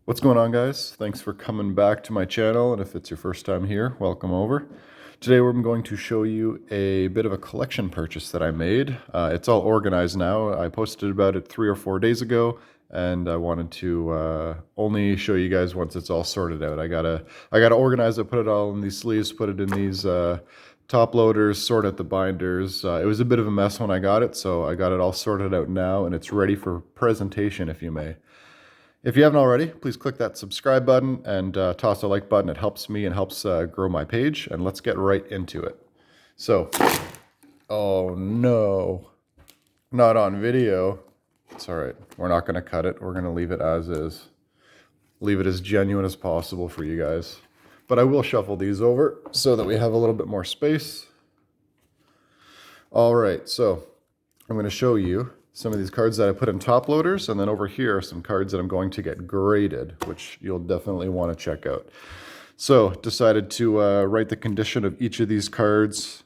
What's going on, guys? Thanks for coming back to my channel, and if it's your first time here, welcome over. Today I'm going to show you a bit of a collection purchase that I made. It's all organized now. I posted about it 3 or 4 days ago, and I wanted to only show you guys once it's all sorted out. I gotta organize it, put it all in these sleeves, put it in these top loaders, sort out the binders. It was a bit of a mess when I got it, so I got it all sorted out now, and it's ready for presentation, if you may. If you haven't already, please click that subscribe button and toss a like button. It helps me and helps grow my page. And let's get right into it. So, oh no, not on video. It's all right. We're not going to cut it. We're going to leave it as is. Leave it as genuine as possible for you guys. But I will shuffle these over so that we have a little bit more space. All right, so I'm going to show you some of these cards that I put in top loaders, and then over here are some cards that I'm going to get graded, which you'll definitely want to check out. So decided to write the condition of each of these cards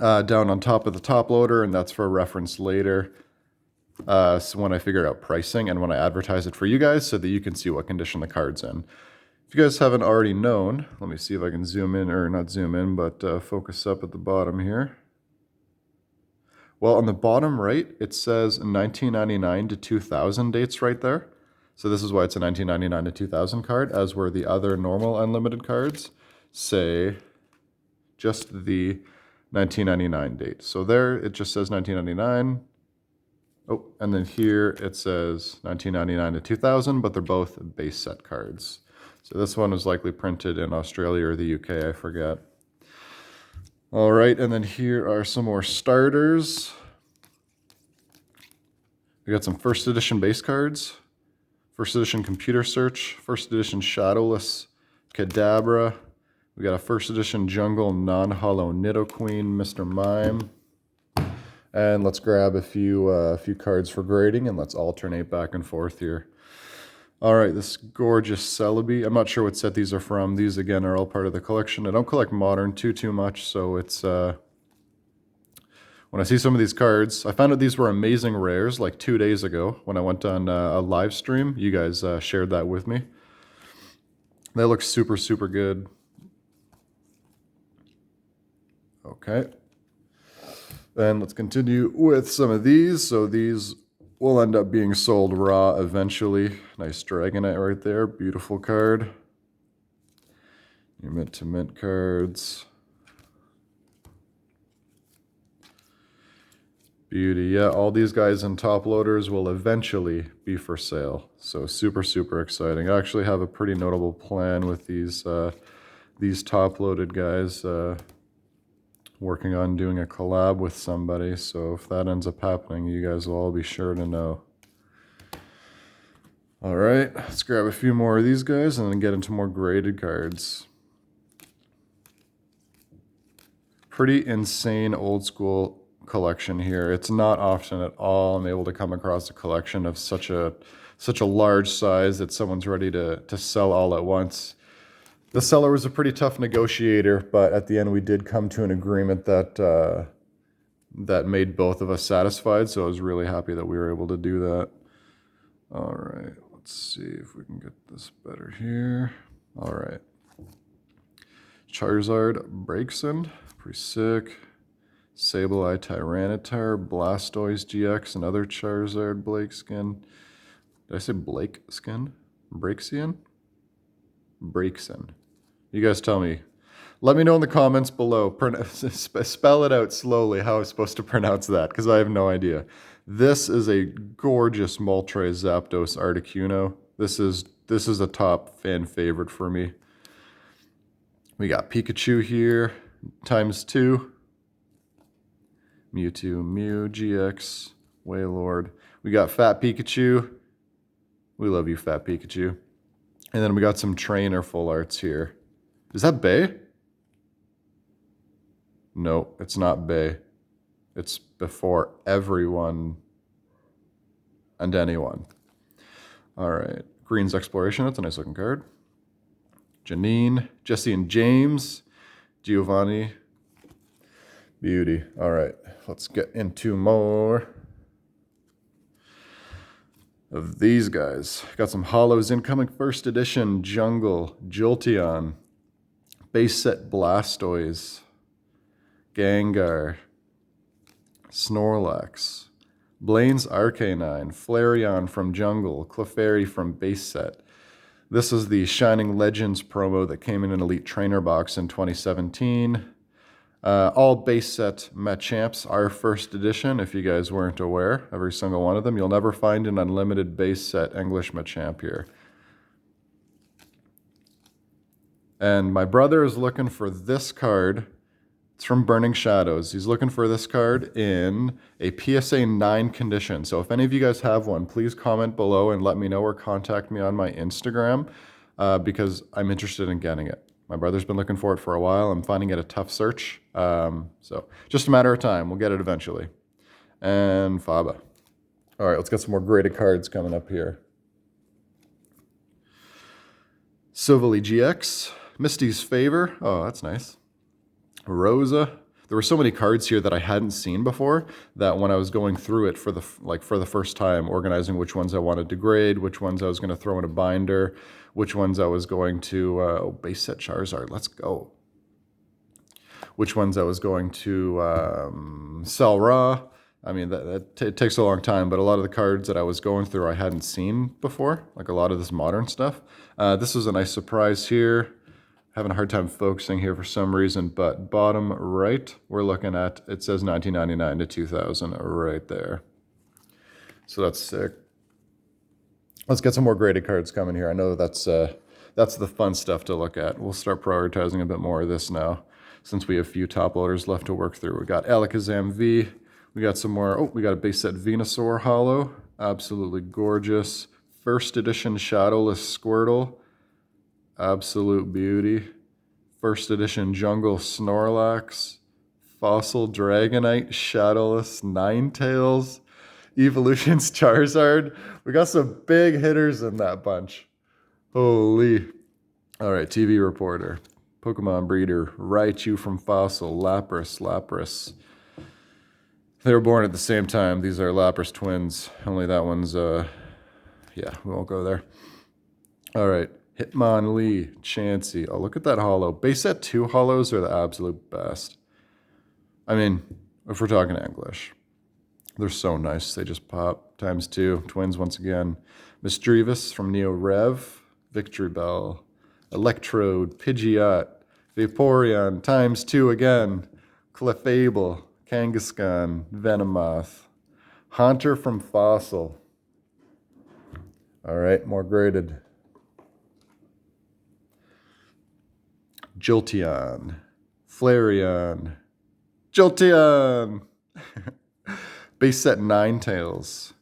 down on top of the top loader, and that's for reference later. So when I figure out pricing and when I advertise it for you guys so that you can see what condition the card's in. If you guys haven't already known, let me see if I can zoom in, or not zoom in, but focus up at the bottom here. Well, on the bottom right, it says 1999 to 2000 dates right there. So this is why it's a 1999 to 2000 card, as were the other normal unlimited cards say just the 1999 date. So there, it just says 1999. Oh, and then here it says 1999 to 2000, but they're both base set cards. So this one was likely printed in Australia or the UK, I forget. All right, and then here are some more starters. We got some first edition base cards, first edition computer search, first edition Shadowless Kadabra. We got a first edition jungle non-hollow Nidoqueen, Mr. Mime. And let's grab a few cards for grading, and let's alternate back and forth here. All right, this gorgeous Celebi. I'm not sure what set these are from. These, again, are all part of the collection. I don't collect Modern too much, so it's... when I see some of these cards, I found out these were amazing rares like 2 days ago when I went on a live stream. You guys shared that with me. They look super, super good. Okay. Then let's continue with some of these. So these will end up being sold raw eventually. Nice Dragonite right there. Beautiful card. Your mint to mint cards. Beauty. Yeah, all these guys in top loaders will eventually be for sale. So super, super exciting. I actually have a pretty notable plan with these top loaded guys. Working on doing a collab with somebody, so if that ends up happening, you guys will all be sure to know. All right, let's grab a few more of these guys and then get into more graded cards. Pretty insane old school collection here. It's not often at all I'm able to come across a collection of such a large size that someone's ready to sell all at once. The seller was a pretty tough negotiator, but at the end we did come to an agreement that that made both of us satisfied, so I was really happy that we were able to do that. All right, let's see if we can get this better here. All right. Charizard Braixen, pretty sick. Sableye Tyranitar, Blastoise GX, another Charizard Blake skin. Did I say Blake skin? Braixen? Braixen. You guys tell me. Let me know in the comments below. Spell it out slowly how I'm supposed to pronounce that, because I have no idea. This is a gorgeous Moltres Zapdos Articuno. This is a top fan favorite for me. We got Pikachu here, ×2. Mewtwo, Mew, GX, Wailord. We got Fat Pikachu. We love you, Fat Pikachu. And then we got some trainer full arts here. Is that Bay? No, it's not Bay. It's before everyone and anyone. All right. Green's Exploration. That's a nice looking card. Janine, Jesse and James, Giovanni. Beauty. All right. Let's get into more. of these guys. Got some holos incoming. First edition Jungle, Jolteon, base set Blastoise, Gengar, Snorlax, Blaine's Arcanine, Flareon from Jungle, Clefairy from base set. This is the Shining Legends promo that came in an Elite Trainer box in 2017. All base set Machamps are first edition, if you guys weren't aware. Every single one of them. You'll never find an unlimited base set English Machamp here. And my brother is looking for this card. It's from Burning Shadows. He's looking for this card in a PSA 9 condition. So if any of you guys have one, please comment below and let me know or contact me on my Instagram because I'm interested in getting it. My brother's been looking for it for a while. I'm finding it a tough search. So just a matter of time. We'll get it eventually. And Faba. All right, let's get some more graded cards coming up here. Silvally GX. Misty's Favor. Oh, that's nice. Rosa. There were so many cards here that I hadn't seen before that when I was going through it for the first time, organizing which ones I wanted to grade, which ones I was going to throw in a binder, which ones I was going to base set Charizard. Let's go. Which ones I was going to sell raw. I mean, that takes a long time, but a lot of the cards that I was going through I hadn't seen before, like a lot of this modern stuff. This was a nice surprise here. Having a hard time focusing here for some reason, but bottom right, we're looking at, it says 1999 to 2000 right there. So that's sick. Let's get some more graded cards coming here. I know that's the fun stuff to look at. We'll start prioritizing a bit more of this now, since we have a few top loaders left to work through. We got Alakazam V. We got some more, we got a base set Venusaur holo. Absolutely gorgeous. First edition Shadowless Squirtle. Absolute beauty. First edition Jungle Snorlax. Fossil Dragonite Shadowless Ninetales. Evolutions Charizard. We got some big hitters in that bunch. Holy. All right, TV reporter. Pokemon breeder. Raichu from Fossil. Lapras. They were born at the same time. These are Lapras twins. Only that one's, yeah, we won't go there. All right. Hitmonlee, Chansey. Oh, look at that holo. Base set 2 holos are the absolute best. I mean, if we're talking English, they're so nice. They just pop. ×2. Twins once again. Misdreavus from Neo Rev. Victory Bell. Electrode. Pidgeot. Vaporeon. ×2 again. Clefable. Kangaskhan. Venomoth. Haunter from Fossil. All right, more graded. Jolteon, Flareon, Jolteon! Base set Ninetales,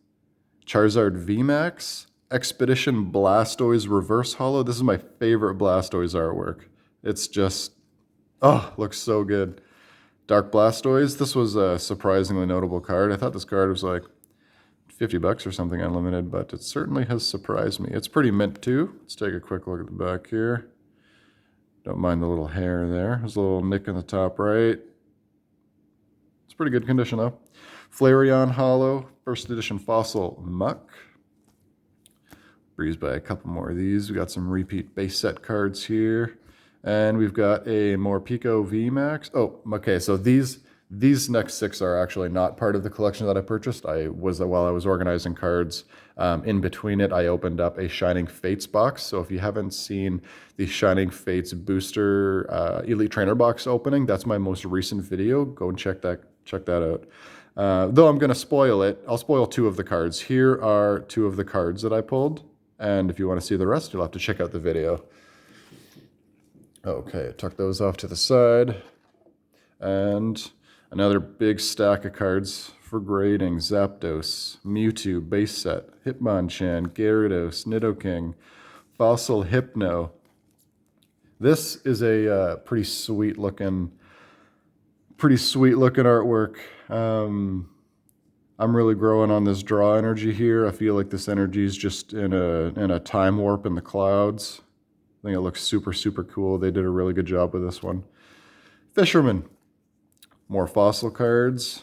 Charizard VMAX, Expedition Blastoise Reverse Holo. This is my favorite Blastoise artwork. It's just, oh, looks so good. Dark Blastoise, this was a surprisingly notable card. I thought this card was like $50 or something unlimited, but it certainly has surprised me. It's pretty mint too. Let's take a quick look at the back here. Don't mind the little hair there. There's a little nick in the top right. It's pretty good condition though. Flareon holo, first edition Fossil Muck. Breezed by a couple more of these. We got some repeat base set cards here. And we've got a Morpeko VMAX. Oh, okay, so these next 6 are actually not part of the collection that I purchased. While I was organizing cards, in between it, I opened up a Shining Fates box. So if you haven't seen the Shining Fates booster Elite Trainer box opening, that's my most recent video. Go and check that out. Though I'm going to spoil it, I'll spoil 2 of the cards. Here are 2 of the cards that I pulled. And if you want to see the rest, you'll have to check out the video. Okay, tuck those off to the side. And another big stack of cards for grading. Zapdos, Mewtwo, base set, Hitmonchan, Gyarados, Nidoking, Fossil Hypno. This is a pretty sweet looking artwork. I'm really growing on this draw energy here. I feel like this energy is just in a time warp in the clouds. I think it looks super, super cool. They did a really good job with this one. Fisherman. More fossil cards.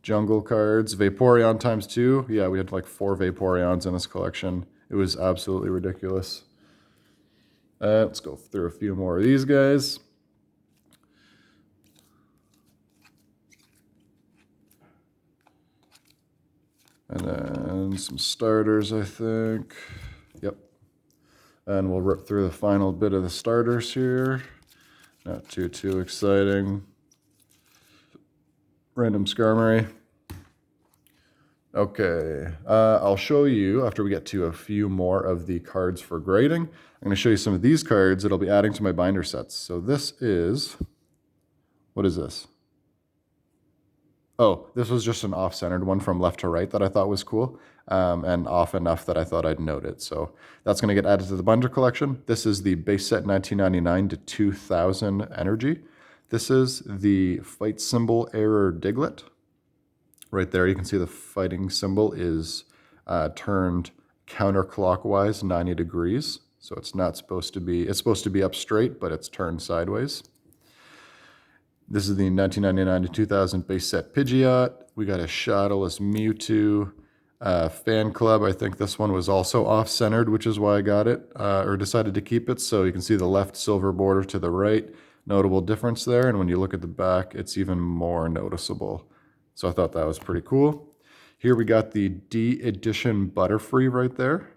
jungle cards. Vaporeon times 2. Yeah, we had like 4 Vaporeons in this collection. It was absolutely ridiculous. Let's go through a few more of these guys. And then some starters, I think. Yep. And we'll rip through the final bit of the starters here. Not too exciting. Random Skarmory. Okay, I'll show you after we get to a few more of the cards for grading. I'm going to show you some of these cards that I'll be adding to my binder sets. So this is, what is this? Oh, this was just an off-centered one from left to right that I thought was cool, and off enough that I thought I'd note it. So that's going to get added to the binder collection. This is the base set 1999 to 2000 energy. This is the fight symbol error Diglett. Right there, you can see the fighting symbol is turned counterclockwise 90 degrees. So it's not supposed to be, it's supposed to be up straight, but it's turned sideways. This is the 1999 to 2000 base set Pidgeot. We got a Shadowless Mewtwo fan club. I think this one was also off-centered, which is why I got it, or decided to keep it. So you can see the left silver border to the right. Notable difference there. And when you look at the back, it's even more noticeable. So I thought that was pretty cool. Here we got the D edition Butterfree right there.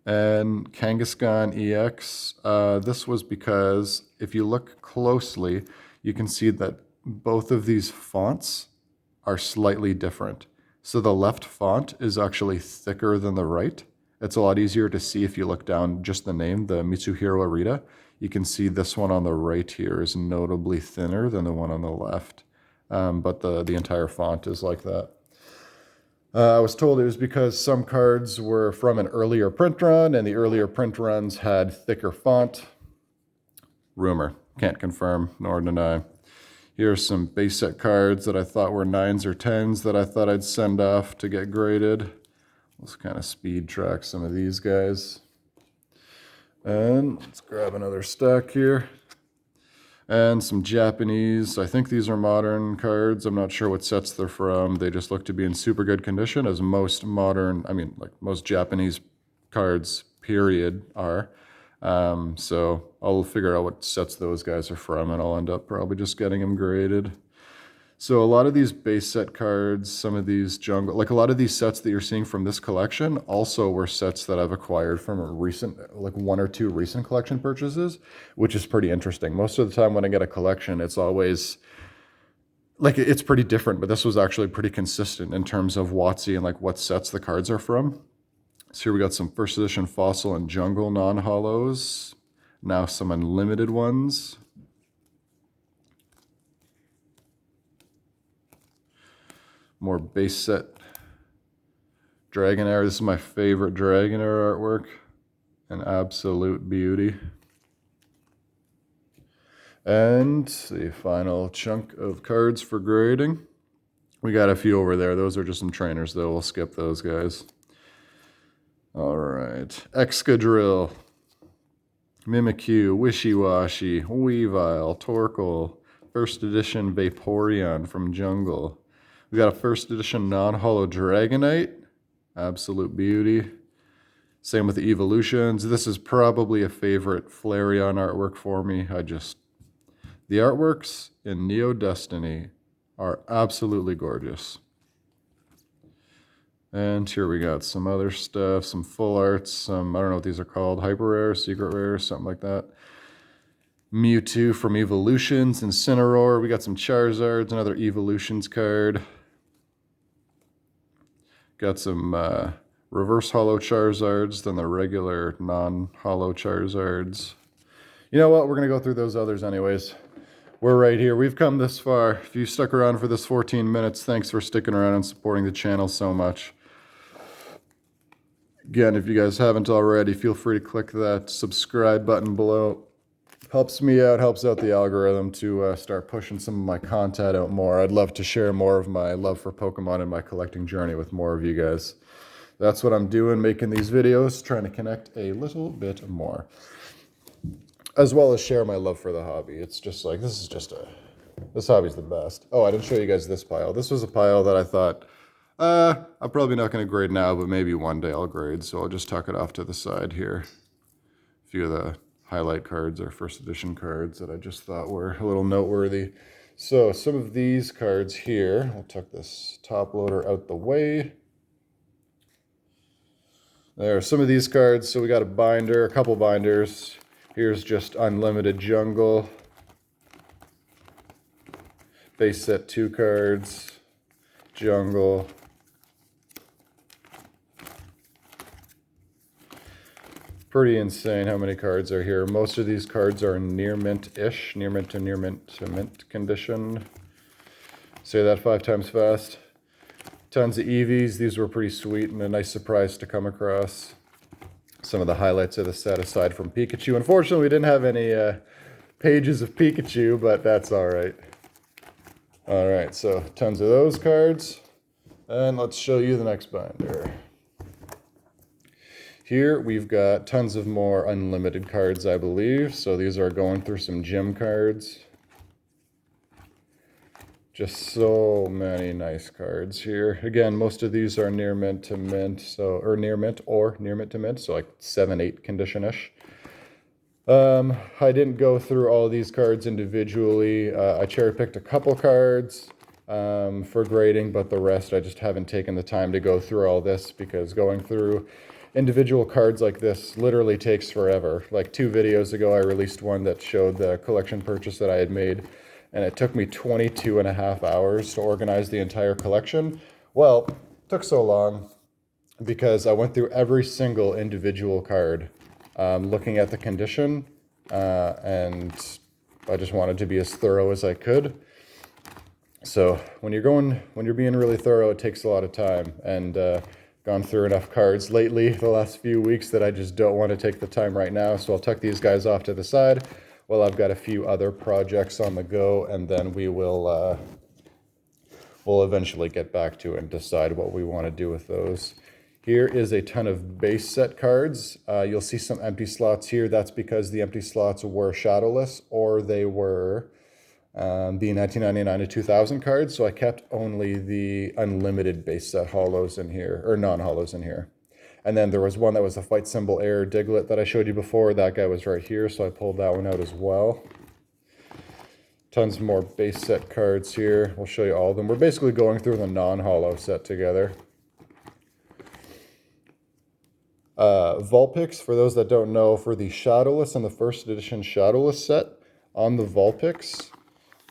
And Kangaskhan EX. This was because if you look closely, you can see that both of these fonts are slightly different. So the left font is actually thicker than the right. It's a lot easier to see if you look down just the name, the Mitsuhiro Arita. You can see this one on the right here is notably thinner than the one on the left. But the entire font is like that. I was told it was because some cards were from an earlier print run, and the earlier print runs had thicker font. Rumor. Can't confirm nor deny. Here's some base set cards that I thought were 9s or 10s that I thought I'd send off to get graded. Let's kind of speed track some of these guys. And let's grab another stack here. And some Japanese. I think these are modern cards. I'm not sure what sets they're from. They just look to be in super good condition, as most modern, I mean, like most Japanese cards, period, are. So I'll figure out what sets those guys are from, and I'll end up probably just getting them graded. So a lot of these base set cards, some of these jungle, like a lot of these sets that you're seeing from this collection also were sets that I've acquired from a recent, like 1 or 2 recent collection purchases, which is pretty interesting. Most of the time when I get a collection, it's always, like it's pretty different, but this was actually pretty consistent in terms of WOTC and like what sets the cards are from. So here we got some first edition Fossil and Jungle non-holos, now some unlimited ones. More base set Dragonair. This is my favorite Dragonair artwork. An absolute beauty. And the final chunk of cards for grading. We got a few over there. Those are just some trainers, though. We'll skip those guys. All right. Excadrill, Mimikyu, Wishiwashi, Weavile, Torkoal, first edition Vaporeon from Jungle. We got a first edition non-holo Dragonite. Absolute beauty. Same with the evolutions. This is probably a favorite Flareon artwork for me. The artworks in Neo Destiny are absolutely gorgeous. And here we got some other stuff, some full arts, some, I don't know what these are called, hyper rare, secret rare, something like that. Mewtwo from Evolutions, Incineroar. We got some Charizards, another Evolutions card. Got some reverse holo Charizards, then the regular non-holo Charizards. You know what? We're going to go through those others anyways. We're right here. We've come this far. If you stuck around for this 14 minutes, thanks for sticking around and supporting the channel so much. Again, if you guys haven't already, feel free to click that subscribe button below. Helps me out, helps out the algorithm to start pushing some of my content out more. I'd love to share more of my love for Pokemon and my collecting journey with more of you guys. That's what I'm doing, making these videos, trying to connect a little bit more. As well as share my love for the hobby. It's just like, this is just This hobby's the best. Oh, I didn't show you guys this pile. This was a pile that I thought, I'm probably not going to grade now, but maybe one day I'll grade. So I'll just tuck it off to the side here. A few of the highlight cards or first edition cards that I just thought were a little noteworthy. So some of these cards here, I'll tuck this top loader out the way. There are some of these cards. So we got a binder, a couple binders. Here's just Unlimited Jungle. Base set 2 cards. Jungle. Pretty insane how many cards are here. Most of these cards are near mint-ish. Near mint to near mint to mint condition. Say that 5 times fast. Tons of EVs. These were pretty sweet and a nice surprise to come across. Some of the highlights of the set aside from Pikachu. Unfortunately, we didn't have any pages of Pikachu, but that's all right. All right, so tons of those cards. And let's show you the next binder. Here we've got tons of more unlimited cards, I believe. So these are going through some gym cards. Just so many nice cards here. Again, most of these are near mint to mint, or near mint to mint, so like 7-8 condition-ish. I didn't go through all of these cards individually. I cherry-picked a couple cards for grading, but the rest I just haven't taken the time to go through all this because going through individual cards like this literally takes forever. Like 2 videos ago, I released one that showed the collection purchase that I had made, and it took me 22.5 hours to organize the entire collection. Well, it took so long because I went through every single individual card, looking at the condition, and I just wanted to be as thorough as I could. So when you're being really thorough, it takes a lot of time, and gone through enough cards lately the last few weeks that I just don't want to take the time right now. So I'll tuck these guys off to the side. Well, I've got a few other projects on the go, and then we'll eventually get back to it and decide what we want to do with those. Here is a ton of base set cards. You'll see some empty slots here. That's because the empty slots were Shadowless, or they were the 1999 to 2000 cards. So I kept only the unlimited base set holos in here, or non-holos in here. And then there was one that was a Fight Symbol Air Diglett that I showed you before. That guy was right here, so I pulled that one out as well. Tons more base set cards here. We'll show you all of them. We're basically going through the non-holo set together. Vulpix, for those that don't know, for the Shadowless and the first edition Shadowless set, on the Vulpix,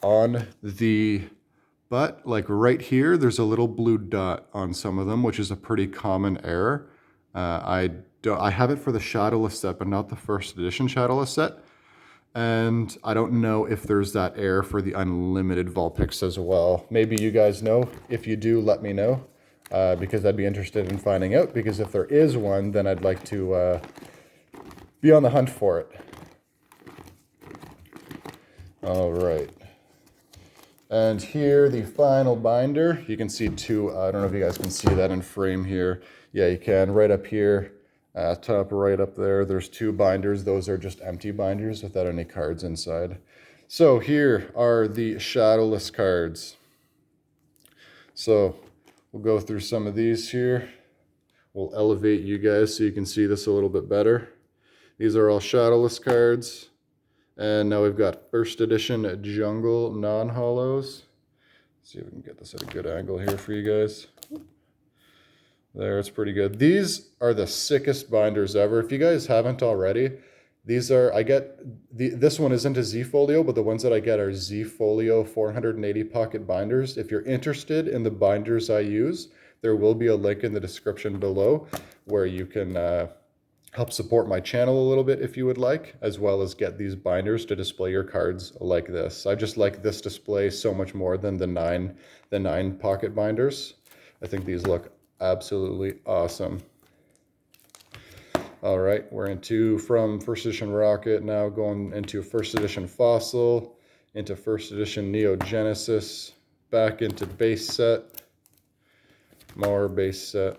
on the butt, like right here, there's a little blue dot on some of them, which is a pretty common error. I have it for the Shadowless set, but not the first edition Shadowless set. And I don't know if there's that error for the unlimited Vulpix as well. Maybe you guys know. If you do, let me know, because I'd be interested in finding out, because if there is one, then I'd like to be on the hunt for it. All right. And here, the final binder. You can see 2, I don't know if you guys can see that in frame here. Yeah, you can. Right up here, top right up there, there's 2 binders. Those are just empty binders without any cards inside. So here are the Shadowless cards. So we'll go through some of these here. We'll elevate you guys so you can see this a little bit better. These are all Shadowless cards. And now we've got first edition Jungle non-holos. See if we can get this at a good angle here for you guys. There, it's pretty good. These are the sickest binders ever. If you guys haven't already, these are, this one isn't a Z Folio, but the ones that I get are Z Folio 480 pocket binders. If you're interested in the binders I use, there will be a link in the description below where you can help support my channel a little bit if you would like, as well as get these binders to display your cards like this. I just like this display so much more than the nine pocket binders. I think these look absolutely awesome. All right, we're from first edition Rocket, now going into first edition Fossil, into first edition Neo Genesis, back into base set, more base set,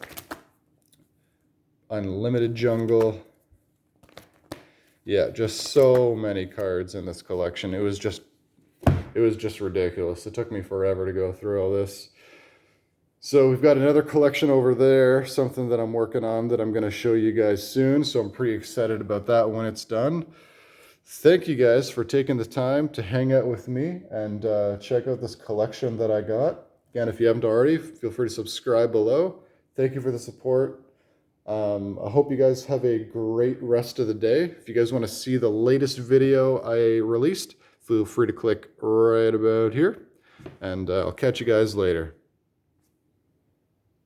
Unlimited Jungle. Yeah, just so many cards in this collection. It was just It was just ridiculous. It took me forever to go through all this. So we've got another collection over there, something that I'm working on that I'm going to show you guys soon. So I'm pretty excited about that when it's done. Thank you guys for taking the time to hang out with me and check out this collection that I got. Again, if you haven't already, feel free to subscribe below. Thank you for the support. I hope you guys have a great rest of the day. If you guys want to see the latest video I released, feel free to click right about here. And I'll catch you guys later.